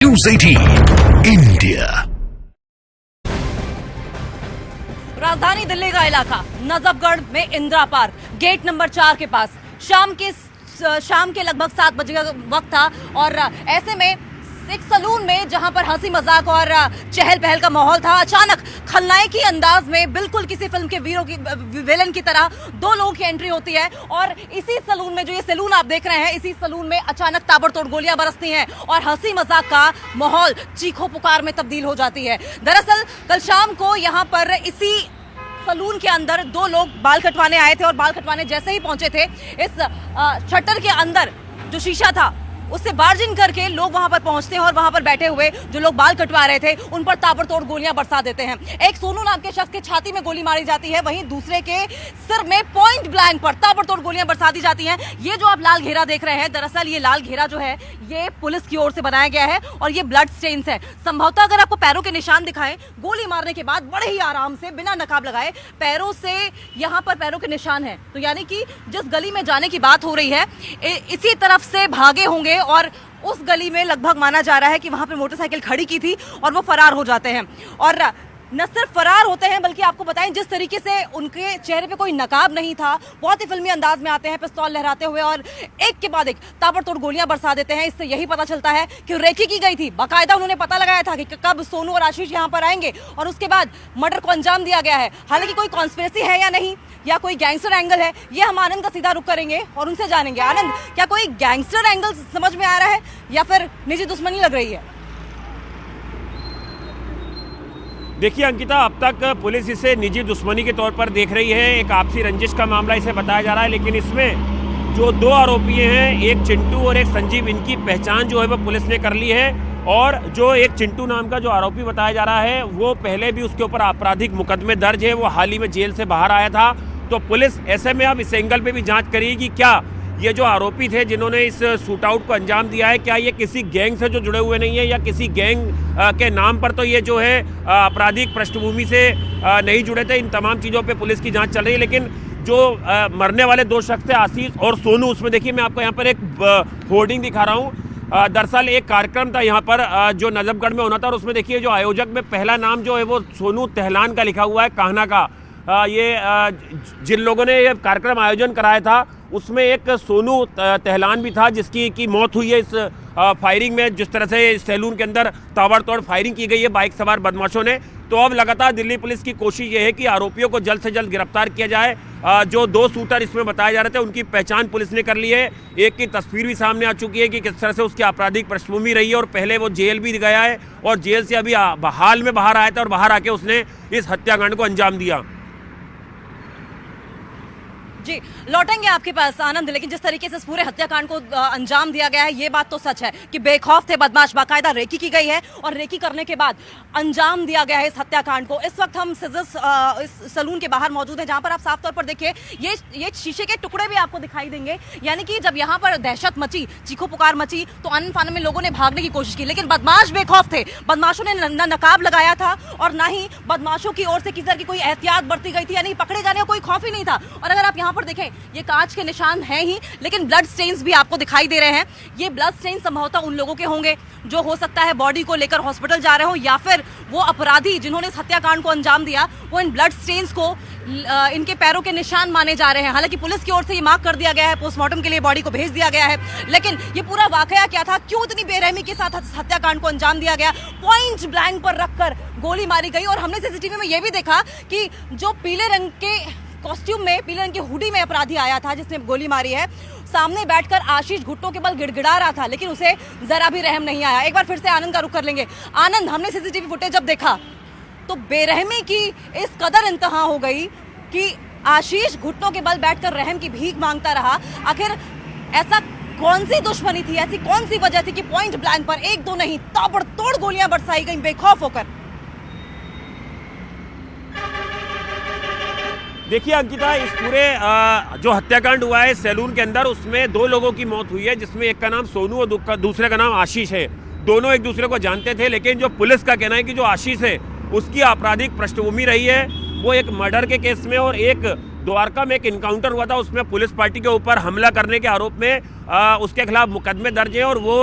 News 18 India. राजधानी दिल्ली का इलाका नजफगढ़ में इंदिरा पार्क गेट नंबर 4 के पास शाम के लगभग 7 बजे का वक्त था और ऐसे में एक सलून में जहां पर हंसी मजाक और चहल पहल का माहौल था, अचानक खलनायकी अंदाज में बिल्कुल किसी फिल्म के विलेन की तरह दो लोगों की एंट्री होती है और इसी सलून में, जो ये सलून आप देख रहे हैं, इसी सलून में अचानक ताबड़तोड़ गोलियां बरसती हैं और हंसी मजाक का माहौल चीखों पुकार में तब्दील हो जाती है। दरअसल कल शाम को यहाँ पर इसी सलून के अंदर दो लोग बाल कटवाने आए थे और बाल कटवाने जैसे ही पहुंचे थे, इस शटर के अंदर जो शीशा था उससे बार्जिन करके लोग वहां पर पहुंचते हैं और वहां पर बैठे हुए जो लोग बाल कटवा रहे थे उन पर ताबड़तोड़ गोलियां बरसा देते हैं। एक सोनू नाम के शख्स के छाती में गोली मारी जाती है, वहीं दूसरे के सिर में पॉइंट ब्लैंक पर ताबड़तोड़ गोलियां बरसा दी जाती हैं। ये जो आप लाल घेरा देख रहे हैं, दरअसल ये लाल घेरा जो है ये पुलिस की ओर से बनाया गया है और ये ब्लड स्टेन्स है। संभवतः अगर आपको पैरों के निशान दिखाएं, गोली मारने के बाद बड़े ही आराम से बिना नकाब लगाए पैरों से यहाँ पर पैरों के निशान है, तो यानी कि जिस गली में जाने की बात हो रही है इसी तरफ से भागे होंगे और उस गली में लगभग माना जा रहा है कि वहां पे मोटरसाइकिल खड़ी की थी और वो फरार हो जाते हैं। और न सिर्फ फरार होते हैं बल्कि आपको बताएं जिस तरीके से उनके चेहरे पे कोई नकाब नहीं था, बहुत ही फिल्मी अंदाज में आते हैं पिस्तौल लहराते हुए और एक के बाद एक ताबड़तोड़ गोलियां बरसा देते हैं। इससे यही पता चलता है कि रेकी की गई थी, बाकायदा उन्होंने पता लगाया था कि कब सोनू और आशीष यहां पर आएंगे और उसके बाद मर्डर को अंजाम दिया गया है। हालांकि कोई कॉन्स्पिरेसी है या नहीं या कोई गैंगस्टर एंगल है, ये हम आनंद का सीधा रुख करेंगे और उनसे जानेंगे। आनंद, क्या कोई गैंगस्टर एंगल समझ में आ रहा है या फिर निजी दुश्मनी लग रही है? देखिए अंकिता, अब तक पुलिस इसे निजी दुश्मनी के तौर पर देख रही है, एक आपसी रंजिश का मामला इसे बताया जा रहा है। लेकिन इसमें जो दो आरोपी हैं, एक चिंटू और एक संजीव, इनकी पहचान जो है वो पुलिस ने कर ली है और जो एक चिंटू नाम का जो आरोपी बताया जा रहा है वो पहले भी उसके ऊपर आपराधिक मुकदमे दर्ज है, वो हाल ही में जेल से बाहर आया था। तो पुलिस ऐसे में अब इस एंगल पे भी जांच करेगी क्या ये जो आरोपी थे जिन्होंने इस शूट आउट को अंजाम दिया है, क्या ये किसी गैंग से जो जुड़े हुए नहीं है या किसी गैंग के नाम पर तो ये जो है आपराधिक पृष्ठभूमि से नहीं जुड़े थे। इन तमाम चीज़ों पे पुलिस की जांच चल रही है। लेकिन जो मरने वाले दो शख्स थे, आशीष और सोनू, उसमें देखिए मैं आपको यहाँ पर एक होर्डिंग दिखा रहा हूँ। दरअसल एक कार्यक्रम था यहाँ पर जो नजफगढ़ में होना था और उसमें देखिए जो आयोजक में पहला नाम जो है वो सोनू तहलान का लिखा हुआ है, कान्हा का। ये जिन लोगों ने ये कार्यक्रम आयोजन कराया था उसमें एक सोनू तहलान भी था जिसकी की मौत हुई है इस फायरिंग में। जिस तरह से सैलून के अंदर ताबड़तोड़ फायरिंग की गई है बाइक सवार बदमाशों ने, तो अब लगातार दिल्ली पुलिस की कोशिश ये है कि आरोपियों को जल्द से जल्द गिरफ्तार किया जाए। जो दो शूटर इसमें बताए जा रहे थे उनकी पहचान पुलिस ने कर ली है, एक की तस्वीर भी सामने आ चुकी है कि किस तरह से उसकी आपराधिक पृष्ठभूमि रही है और पहले वो जेल भी गया है और जेल से अभी हाल में बाहर आया था और बाहर आके उसने इस हत्याकांड को अंजाम दिया। जी, लौटेंगे आपके पास आनंद, लेकिन जिस तरीके से इस पूरे हत्याकांड को अंजाम दिया गया है ये बात तो सच है कि बेखौफ थे बदमाश, बाकायदा रेकी की गई है और रेकी करने के बाद अंजाम दिया गया है इस हत्याकांड को। इस वक्त हम सिजर्स इस सलून के बाहर मौजूद हैं जहां पर आप साफ तौर पर देखिए ये शीशे के टुकड़े भी आपको दिखाई देंगे। यानी कि जब यहाँ पर दहशत मची, चीखो पुकार मची तो आनन फानन में लोगों ने भागने की कोशिश की, लेकिन बदमाश बेखौफ थे। बदमाशों ने न नकाब लगाया था और ना ही बदमाशों की ओर से किसी तरह की कोई एहतियात बरती गई थी, यानी पकड़े जाने का कोई खौफ ही नहीं था। और अगर आप यहाँ पर देखें, ये कांच के निशान हैं ही, लेकिन ब्लड स्टेन्स भी आपको दिखाई दे रहे हैं। ये ब्लड स्टेन्स संभवतः उन लोगों के होंगे जो हो सकता है बॉडी को लेकर हॉस्पिटल जा रहे हो, या फिर वो अपराधी जिन्होंने इस हत्याकांड को अंजाम दिया वो इन ब्लड स्टेन्स को इनके पैरों के निशान माने जा रहे हैं। हालांकि पुलिस की ओर से ये मार्क कर दिया गया है, पोस्टमार्टम के लिए बॉडी को भेज दिया गया है, लेकिन ये पूरा वाकया क्या था, क्यों इतनी बेरहमी के साथ हत्याकांड को अंजाम दिया गया, पॉइंट ब्लैंक पर रखकर गोली मारी गई। और हमने सीसीटीवी में ये भी देखा कि जो पीले रंग के कॉस्ट्यूम में, पीले रंग की हुडी में अपराधी आया था जिसने गोली मारी है, सामने बैठकर आशीष घुट्टों के बल गिड़गिड़ा रहा था, लेकिन उसे जरा भी रहम नहीं आया। एक बार फिर से आनंद का रुख कर लेंगे। आनंद, हमने सीसीटीवी फुटेज जब देखा तो बेरहमी की इस कदर इंतहा हो गई कि आशीष घुट्टों के बल बैठकर रहम की भीख मांगता रहा। आखिर ऐसा कौन सी दुश्मनी थी, ऐसी कौन सी वजह थी कि पॉइंट ब्लैंक पर एक दो नहीं ताबड़तोड़ गोलियां बरसाई गई बेखौफ होकर? देखिए अंकिता, इस पूरे जो हत्याकांड हुआ है सैलून के अंदर उसमें दो लोगों की मौत हुई है, जिसमें एक का नाम सोनू और दूसरे का नाम आशीष है। दोनों एक दूसरे को जानते थे, लेकिन जो पुलिस का कहना है कि जो आशीष है उसकी आपराधिक पृष्ठभूमि रही है, वो एक मर्डर के केस में और एक द्वारका में एक इनकाउंटर हुआ था उसमें पुलिस पार्टी के ऊपर हमला करने के आरोप में उसके खिलाफ मुकदमे दर्ज है और वो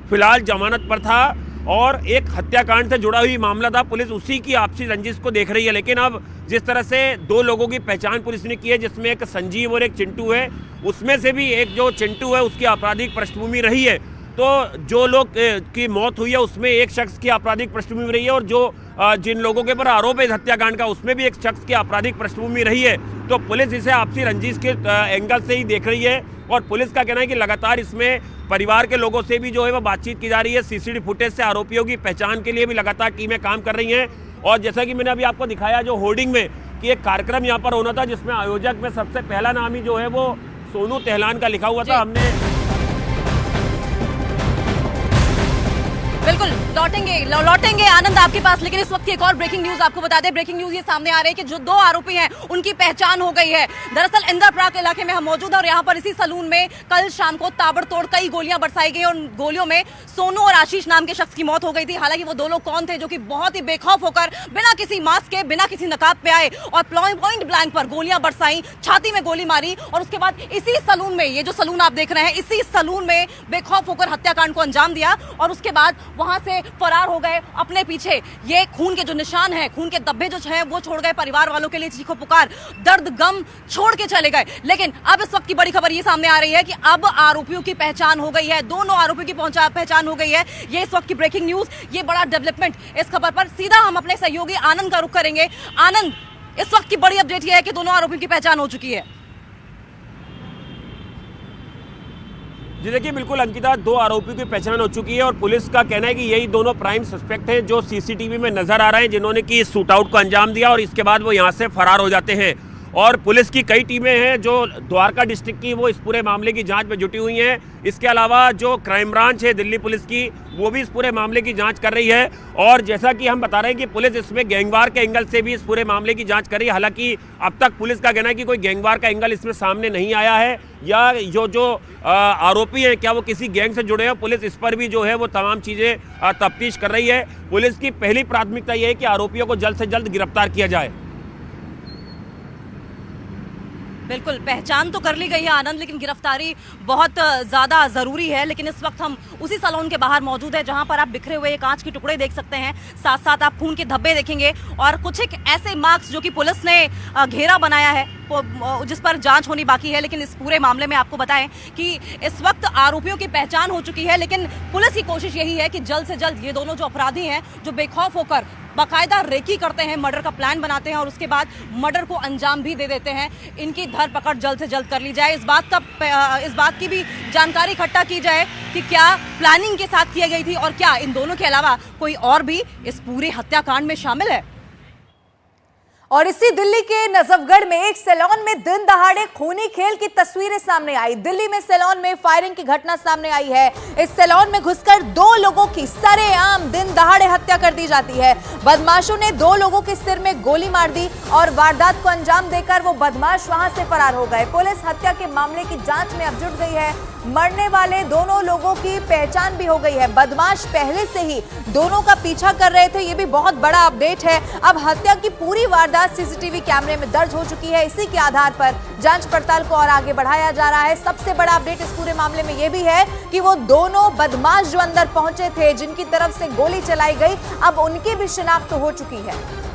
फिलहाल जमानत पर था। और एक हत्याकांड से जुड़ा हुई मामला था। पुलिस उसी की आपसी रंजिश को देख रही है। लेकिन अब जिस तरह से दो लोगों की पहचान पुलिस ने की है, जिसमें एक संजीव और एक चिंटू है, उसमें से भी एक जो चिंटू है उसकी आपराधिक पृष्ठभूमि रही है। तो जो लोग की मौत हुई है उसमें एक शख्स की आपराधिक पृष्ठभूमि रही है, और जो जिन लोगों के ऊपर आरोप है इस हत्याकांड का उसमें भी एक शख्स की आपराधिक पृष्ठभूमि रही है। तो पुलिस इसे आपसी रंजिश के एंगल से ही देख रही है, और पुलिस का कहना है कि लगातार इसमें परिवार के लोगों से भी जो है वो बातचीत की जा रही है। सीसीटीवी फुटेज से आरोपियों की पहचान के लिए भी लगातार टीमें काम कर रही हैं। और जैसा कि मैंने अभी आपको दिखाया जो होर्डिंग में कि एक कार्यक्रम यहाँ पर होना था, जिसमें आयोजक में सबसे पहला नाम ही जो है वो सोनू तेहलान का लिखा हुआ था। हमने बिल्कुल लौटेंगे आनंद आपके पास, लेकिन इस वक्त की एक और ब्रेकिंग न्यूज आपको बता दें। ब्रेकिंग न्यूज ये सामने आ रही है कि जो दो आरोपी हैं उनकी पहचान हो गई है। दरअसल इंद्रप्रयाग इलाके में हम मौजूद हैं और यहाँ पर इसी सलून में कल शाम को ताबड़तोड़ कई गोलियां बरसाई गई और उन गोलियों में सोनू और आशीष नाम के शख्स की मौत हो गई थी। हालांकि वो दो लोग कौन थे जो कि बहुत ही बेखौफ होकर बिना किसी मास्क के, बिना किसी नकाब पे आए और पॉइंट ब्लैंक पर गोलियां बरसाई, छाती में गोली मारी और उसके बाद इसी सलून में, ये जो सलून आप देख रहे हैं, इसी सलून में बेखौफ होकर हत्याकांड को अंजाम दिया और उसके बाद वहां से फरार हो गए। अपने पीछे ये खून के जो निशान हैं, खून के धब्बे जो हैं वो छोड़ गए। परिवार वालों के लिए चीखो पुकार, दर्द गम छोड़ के चले गए। लेकिन अब इस वक्त की बड़ी खबर ये सामने आ रही है कि अब आरोपियों की पहचान हो गई है, दोनों आरोपियों की पहचान हो गई है। ये इस वक्त की ब्रेकिंग न्यूज, ये बड़ा डेवलपमेंट। इस खबर पर सीधा हम अपने सहयोगी आनंद का रुख करेंगे। आनंद, इस वक्त की बड़ी अपडेट यह है कि दोनों आरोपियों की पहचान हो चुकी है। जी देखिए, बिल्कुल अंकिता, दो आरोपियों की पहचान हो चुकी है और पुलिस का कहना है कि यही दोनों प्राइम सस्पेक्ट हैं जो सीसीटीवी में नजर आ रहे हैं, जिन्होंने कि इस शूटआउट को अंजाम दिया और इसके बाद वो यहाँ से फरार हो जाते हैं। और पुलिस की कई टीमें हैं जो द्वारका डिस्ट्रिक्ट की, वो इस पूरे मामले की जांच में जुटी हुई हैं। इसके अलावा जो क्राइम ब्रांच है दिल्ली पुलिस की, वो भी इस पूरे मामले की जांच कर रही है। और जैसा कि हम बता रहे हैं कि पुलिस इसमें गैंगवार के एंगल से भी इस पूरे मामले की जांच कर रही है। हालांकि अब तक पुलिस का कहना है कि कोई गैंगवार का एंगल इसमें सामने नहीं आया है, या जो आरोपी हैं क्या वो किसी गैंग से जुड़े हैं। पुलिस इस पर भी जो है वो तमाम चीज़ें तफ्तीश कर रही है। पुलिस की पहली प्राथमिकता ये है कि आरोपियों को जल्द से जल्द गिरफ्तार किया जाए। बिल्कुल, पहचान तो कर ली गई है आनंद, लेकिन गिरफ्तारी बहुत ज़्यादा ज़रूरी है। लेकिन इस वक्त हम उसी सैलून के बाहर मौजूद है जहां पर आप बिखरे हुए कांच के टुकड़े देख सकते हैं, साथ साथ आप खून के धब्बे देखेंगे और कुछ एक ऐसे मार्क्स जो कि पुलिस ने घेरा बनाया है जिस पर जांच होनी बाकी है। लेकिन इस पूरे मामले में आपको बताएं कि इस वक्त आरोपियों की पहचान हो चुकी है, लेकिन पुलिस की कोशिश यही है कि जल्द से जल्द ये दोनों जो अपराधी हैं, जो बेखौफ होकर बाकायदा रेकी करते हैं, मर्डर का प्लान बनाते हैं और उसके बाद मर्डर को अंजाम भी दे देते हैं, इनकी धरपकड़ जल्द से जल्द कर ली जाए। इस बात की भी जानकारी इकट्ठा की जाए कि क्या प्लानिंग के साथ की गई थी और क्या इन दोनों के अलावा कोई और भी इस पूरे हत्याकांड में शामिल है। और इसी दिल्ली के नजफगढ़ में एक सैलून में दिन दहाड़े खूनी खेल की तस्वीरें सामने आई। दिल्ली में सैलून में फायरिंग की घटना सामने आई है। इस सैलून में घुसकर दो लोगों की सरेआम दिन दहाड़े हत्या कर दी जाती है। बदमाशों ने दो लोगों के सिर में गोली मार दी और वारदात को अंजाम देकर वो बदमाश वहां से फरार हो गए। पुलिस हत्या के मामले की जांच में अब जुट गई है। मरने वाले दोनों लोगों की पहचान भी हो गई है। बदमाश पहले से ही दोनों का पीछा कर रहे थे, ये भी बहुत बड़ा अपडेट है। अब हत्या की पूरी वारदात सीसीटीवी कैमरे में दर्ज हो चुकी है। इसी के आधार पर जांच पड़ताल को और आगे बढ़ाया जा रहा है। सबसे बड़ा अपडेट इस पूरे मामले में यह भी है कि वो दोनों बदमाश जो अंदर पहुंचे थे, जिनकी तरफ से गोली चलाई गई, अब उनकी भी शिनाख्त हो चुकी है।